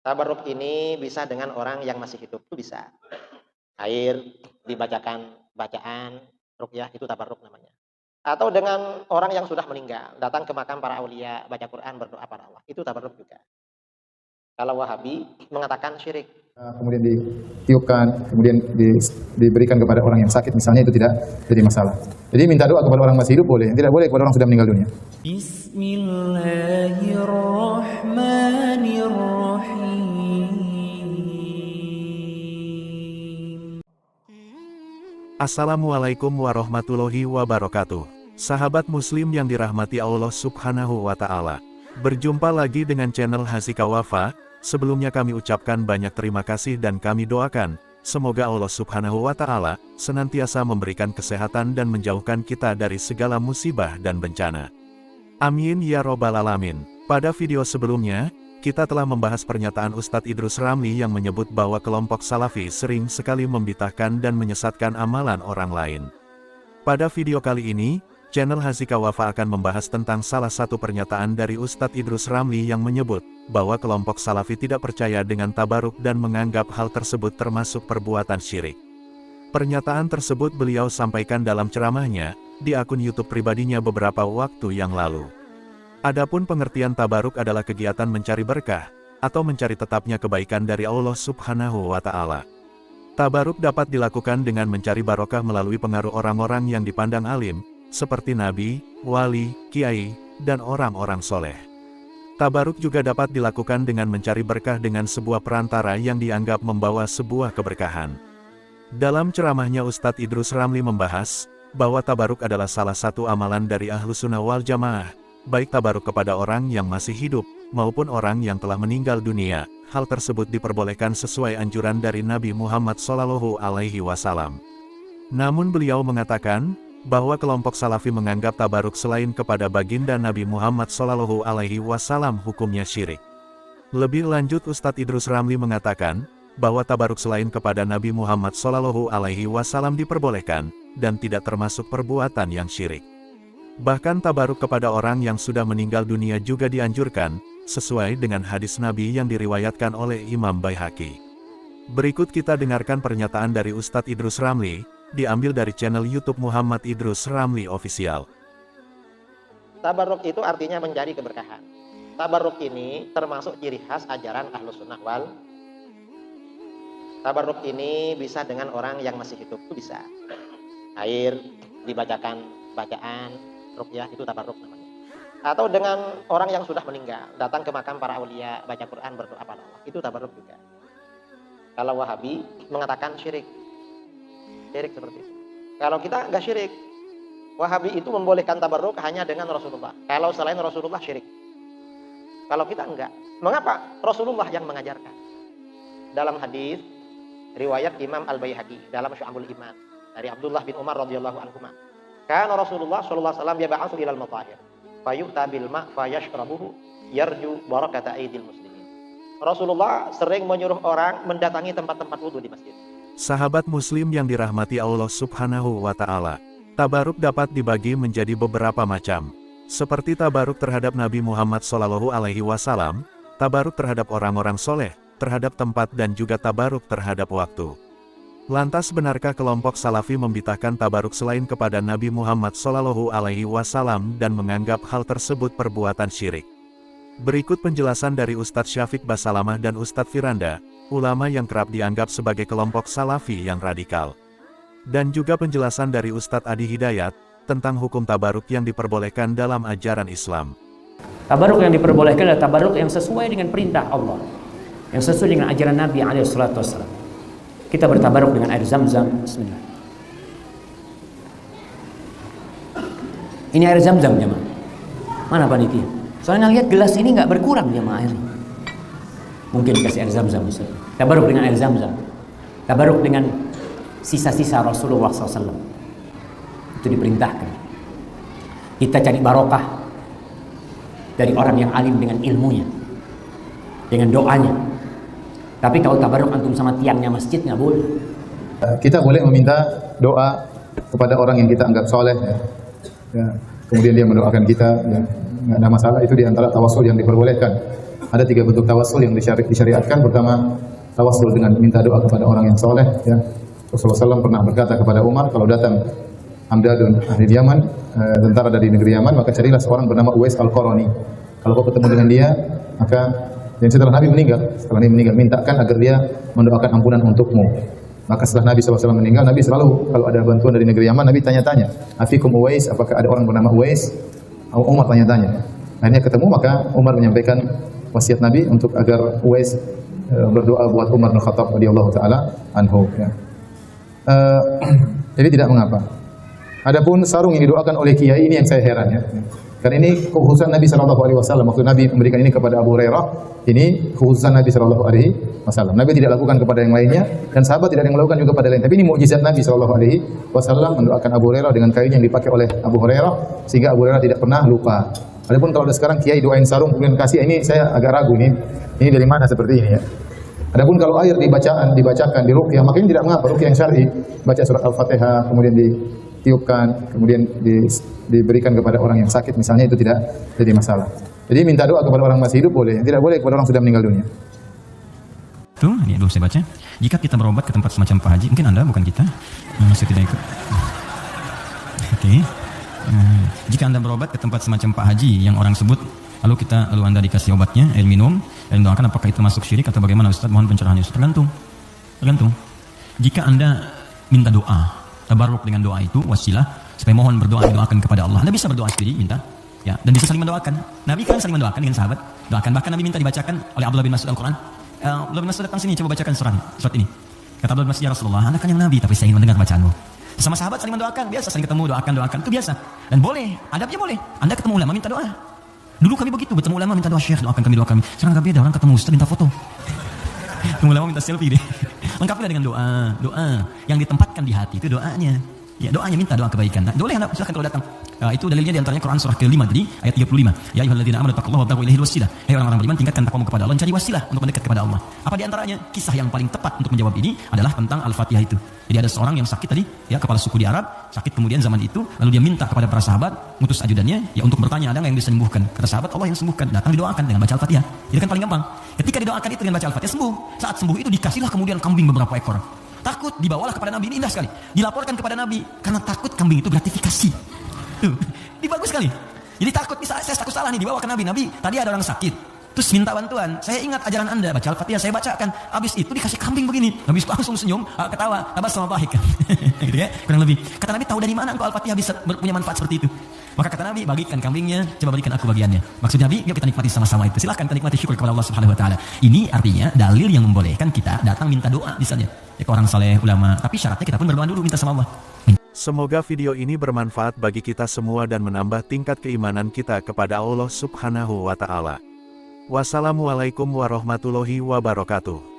Tabarruk ini bisa dengan orang yang masih hidup, itu bisa. Air dibacakan bacaan ruqyah, itu tabarruk namanya. Atau dengan orang yang sudah meninggal, datang ke makam para aulia, baca Quran, berdoa pada Allah, itu tabarruk juga. Kalau Wahabi mengatakan syirik. Kemudian ditiupkan, kemudian diberikan kepada orang yang sakit misalnya, itu tidak jadi masalah. Jadi minta doa kepada orang masih hidup boleh, tidak boleh kepada orang sudah meninggal dunia. Bismillahirrahmanirrahim. Assalamualaikum warahmatullahi wabarakatuh. Sahabat muslim yang dirahmati Allah subhanahu wa ta'ala. Berjumpa lagi dengan channel Hasika Wafa. Sebelumnya kami ucapkan banyak terima kasih dan kami doakan, semoga Allah subhanahu wa ta'ala senantiasa memberikan kesehatan dan menjauhkan kita dari segala musibah dan bencana. Amin ya robbal alamin. Pada video sebelumnya, kita telah membahas pernyataan Ustadz Idrus Ramli yang menyebut bahwa kelompok Salafi sering sekali membid'ahkan dan menyesatkan amalan orang lain. Pada video kali ini, channel Hasika Wafa akan membahas tentang salah satu pernyataan dari Ustadz Idrus Ramli yang menyebut bahwa kelompok Salafi tidak percaya dengan tabaruk dan menganggap hal tersebut termasuk perbuatan syirik. Pernyataan tersebut beliau sampaikan dalam ceramahnya di akun YouTube pribadinya beberapa waktu yang lalu. Adapun pengertian tabaruk adalah kegiatan mencari berkah atau mencari tetapnya kebaikan dari Allah subhanahu wa ta'ala. Tabaruk dapat dilakukan dengan mencari barokah melalui pengaruh orang-orang yang dipandang alim, seperti nabi, wali, kiai, dan orang-orang soleh. Tabaruk juga dapat dilakukan dengan mencari berkah dengan sebuah perantara yang dianggap membawa sebuah keberkahan. Dalam ceramahnya Ustadz Idrus Ramli membahas bahwa tabaruk adalah salah satu amalan dari Ahlus Sunnah wal Jamaah, baik tabaruk kepada orang yang masih hidup maupun orang yang telah meninggal dunia. Hal tersebut diperbolehkan sesuai anjuran dari Nabi Muhammad SAW. Namun beliau mengatakan bahwa kelompok Salafi menganggap tabaruk selain kepada baginda Nabi Muhammad SAW hukumnya syirik. Lebih lanjut Ustadz Idrus Ramli mengatakan bahwa tabaruk selain kepada Nabi Muhammad SAW diperbolehkan dan tidak termasuk perbuatan yang syirik. Bahkan tabaruk kepada orang yang sudah meninggal dunia juga dianjurkan, sesuai dengan hadis Nabi yang diriwayatkan oleh Imam Baihaqi. Berikut kita dengarkan pernyataan dari Ustadz Idrus Ramli, diambil dari channel YouTube Muhammad Idrus Ramli Official. Tabarruk itu artinya mencari keberkahan. Tabarruk ini termasuk ciri khas ajaran Ahlus Sunnah wal. Tabarruk ini bisa dengan orang yang masih hidup, itu bisa. Air dibacakan bacaan ruqyah, itu tabarruk namanya. Atau dengan orang yang sudah meninggal, datang ke makam para aulia, baca Quran, berdoa pada Allah, itu tabarruk juga. Kalau Wahabi mengatakan syirik. Syirik seperti itu. Kalau kita nggak syirik, Wahabi itu membolehkan tabarruk hanya dengan Rasulullah. Kalau selain Rasulullah syirik. Kalau kita enggak. Mengapa? Rasulullah yang mengajarkan. Dalam hadis riwayat Imam Al-Baihaqi dalam Syu'abul Iman dari Abdullah bin Umar radhiyallahu anhuma. Kana Rasulullah sallallahu alaihi wasallam yab'atsu ilal matahir fayu'ta bil ma' fayashrabuhu yarju barakata aidil muslimin. Rasulullah sering menyuruh orang mendatangi tempat-tempat wudu di masjid. Sahabat muslim yang dirahmati Allah subhanahu wa ta'ala, tabaruk dapat dibagi menjadi beberapa macam. Seperti tabaruk terhadap Nabi Muhammad SAW, tabaruk terhadap orang-orang soleh, terhadap tempat dan juga tabaruk terhadap waktu. Lantas benarkah kelompok Salafi membid'ahkan tabaruk selain kepada Nabi Muhammad SAW dan menganggap hal tersebut perbuatan syirik? Berikut penjelasan dari Ustadz Syafiq Basalamah dan Ustadz Firanda, ulama yang kerap dianggap sebagai kelompok Salafi yang radikal. Dan juga penjelasan dari Ustadz Adi Hidayat, tentang hukum tabaruk yang diperbolehkan dalam ajaran Islam. Tabaruk yang diperbolehkan adalah tabaruk yang sesuai dengan perintah Allah, yang sesuai dengan ajaran Nabi SAW. Kita bertabaruk dengan air Zam-Zam. Bismillah. Ini air Zam-Zam jemaah. Mana panitia? Soalnya lihat gelas ini nggak berkurang jemaah airnya. Mungkin dikasih air Zam-Zam. Tabaruk dengan air Zam-Zam. Tabaruk dengan sisa-sisa Rasulullah SAW. Itu diperintahkan. Kita cari barokah dari orang yang alim dengan ilmunya, dengan doanya. Tapi kalau tabaruk antum sama tiangnya masjid nggak boleh. Kita boleh meminta doa kepada orang yang kita anggap soleh, ya. Ya. Kemudian dia mendoakan kita, ya. Nggak ada masalah, itu diantara tawasul yang diperbolehkan. ada 3 bentuk tawassul yang disyariatkan. Pertama, tawassul dengan minta doa kepada orang yang soleh. Ya. Rasulullah SAW pernah berkata kepada Umar, kalau datang Hamdadun ahli Yaman, tentara dari negeri Yaman, maka carilah seorang bernama Uwais Al-Qarani. Kalau kau ketemu dengan dia, maka dan setelah Nabi meninggal, mintakan agar dia mendoakan ampunan untukmu. Maka setelah Nabi SAW meninggal, Nabi selalu kalau ada bantuan dari negeri Yaman, Nabi tanya-tanya, Afikum Uwais, apakah ada orang bernama Uwais? Umar tanya-tanya. Akhirnya ketemu, maka Umar menyampaikan wasiat Nabi untuk agar Uwais berdoa buat Umar bin Khattab radhiyallahu taala anhu. Ya. Jadi tidak mengapa. Adapun sarung yang didoakan oleh kiai ini yang saya heran ya. Karena ini kekhususan Nabi sallallahu alaihi wasallam. Waktu Nabi memberikan ini kepada Abu Hurairah, ini kekhususan Nabi sallallahu alaihi wasallam. Nabi tidak lakukan kepada yang lainnya dan sahabat tidak ada yang melakukan juga pada lain. Tapi ini mukjizat Nabi sallallahu alaihi wasallam mendoakan Abu Hurairah dengan kain yang dipakai oleh Abu Hurairah sehingga Abu Hurairah tidak pernah lupa. Adapun kalau ada sekarang kiai doain sarung kemudian kasih, ini saya agak ragu nih. Ini dari mana seperti ini ya? Adapun kalau air dibacakan di ruqyah, maka ini tidak mengapa, ruqyah yang syar'i, baca surat Al-Fatihah kemudian ditiupkan, kemudian diberikan kepada orang yang sakit misalnya, itu tidak jadi masalah. Jadi minta doa kepada orang masih hidup boleh, tidak boleh kepada orang sudah meninggal dunia. Tuh, ini dulu saya baca. Jika kita berobat ke tempat semacam Pak Haji, mungkin Anda bukan kita, saya tidak ikut. Oke. Jika Anda berobat ke tempat semacam Pak Haji yang orang sebut, lalu Anda dikasih obatnya, air minum, dan doakan, apakah itu masuk syirik atau bagaimana Ustaz? Mohon pencerahannya Ustaz. Tergantung. Jika Anda minta doa, tabarruk dengan doa itu wasilah supaya mohon berdoa, didoakan kepada Allah. Anda bisa berdoa sendiri, minta, ya, dan bisa saling mendoakan. Nabi kan saling mendoakan dengan sahabat, doakan. Bahkan Nabi minta dibacakan oleh Abdullah bin Mas'ud Al-Quran. Abdullah bin Mas'ud datang sini, coba bacakan surat ini. Kata Abdullah bin Mas'ud, ya Rasulullah, Anda kan yang Nabi, tapi saya ingin mendengar bacaanmu. Sama sahabat saling mendoakan, biasa saling ketemu, doakan, itu biasa. Dan boleh, adabnya boleh. Anda ketemu ulama minta doa. Dulu kami begitu, bertemu ulama minta doa, Syekh doakan kami, doa kami. Sekarang gak beda, orang ketemu Ustaz minta foto. Ketemu ulama minta selfie deh. Lengkapilah dengan doa yang ditempatkan di hati, itu doanya. Ya, doanya minta doa kebaikan. Nah, boleh Anda silakan kalau datang. Itu dalilnya di antaranya Quran surah ke-5 tadi ayat 35. Ya ayyuhalladzina amanu taqullaha wabtaghu ilaihil wasilah. Hai orang-orang beriman, tingkatkan takwamu kepada Allah, cari wasilah untuk mendekat kepada Allah. Apa di antaranya? Kisah yang paling tepat untuk menjawab ini adalah tentang Al-Fatihah itu. Jadi ada seorang yang sakit tadi, ya, kepala suku di Arab, sakit kemudian zaman itu, lalu dia minta kepada para sahabat, ngutus ajudannya, ya, untuk bertanya ada yang bisa menyembuhkan. Kata sahabat, Allah yang sembuhkan. Datang didoakan dengan baca Al-Fatihah. Itu kan paling gampang. Ketika didoakan itu dengan baca Al-Fatihah, sembuh. Saat sembuh itu dikasihlah kemudian kambing beberapa ekor. Takut, dibawalah kepada Nabi, ini indah sekali. Dilaporkan kepada Nabi, karena takut kambing itu gratifikasi. Tuh, ini bagus sekali. Jadi takut, bisa saya takut salah nih, dibawa ke Nabi. Nabi, tadi ada orang sakit, terus minta bantuan. Saya ingat ajaran Anda, baca Al-Fatihah, saya bacakan. Habis itu dikasih kambing begini. Nabi langsung senyum, ketawa, tabas sama baik kan. Gitu ya, kurang lebih. Kata Nabi, tahu dari mana engkau Al-Fatihah bisa punya manfaat seperti itu? Maka kata Nabi, bagikan kambingnya, coba berikan aku bagiannya. Maksudnya Nabi, yuk kita nikmati sama-sama itu. Silakan kita nikmati, syukur kepada Allah Subhanahu wa taala. Ini artinya dalil yang membolehkan kita datang minta doa misalnya. Ya, ke orang saleh, ulama, tapi syaratnya kita pun berdoa dulu, minta sama Allah. Semoga video ini bermanfaat bagi kita semua dan menambah tingkat keimanan kita kepada Allah Subhanahu wa taala. Wassalamualaikum warahmatullahi wabarakatuh.